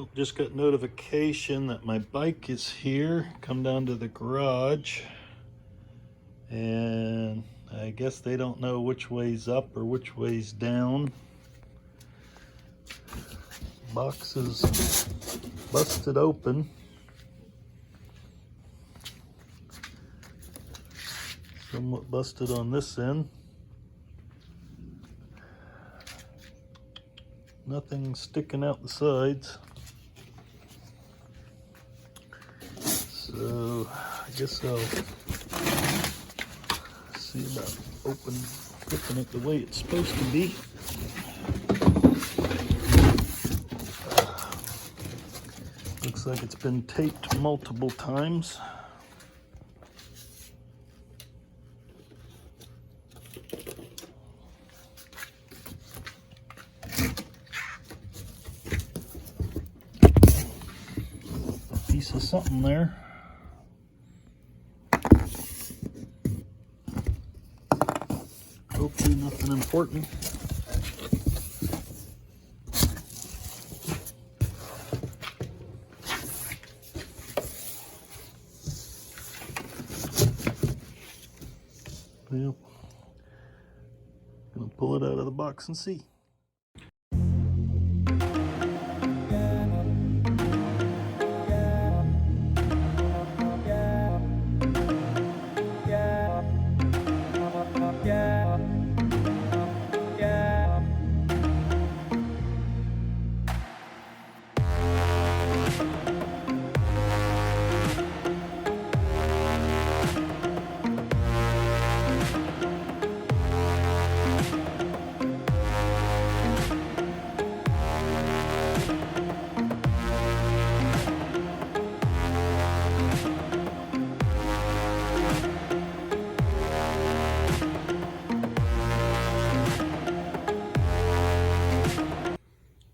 Well, just got notification that my bike is here. Come down to the garage, and I guess they don't know which way's up or which way's down. Box is busted open. Somewhat busted on this end. Nothing sticking out the sides. So I guess I'll see about flipping it the way it's supposed to be. Looks like it's been taped multiple times. A piece of something there. Hopefully nothing important. Yep. Gonna pull it out of the box and see.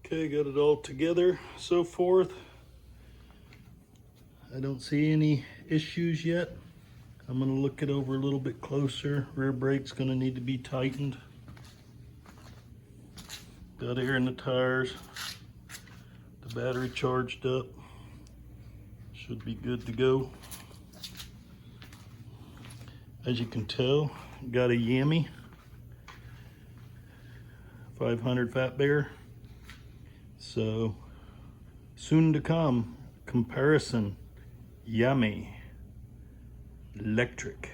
Okay, got it all together, so forth. I don't see any issues yet. I'm gonna look it over a little bit closer. Rear brake's gonna need to be tightened. Got air in the tires. The battery charged up. Should be good to go. As you can tell, got a Yami 500 Fat Bear. So soon to come, comparison, Amazing Lectric.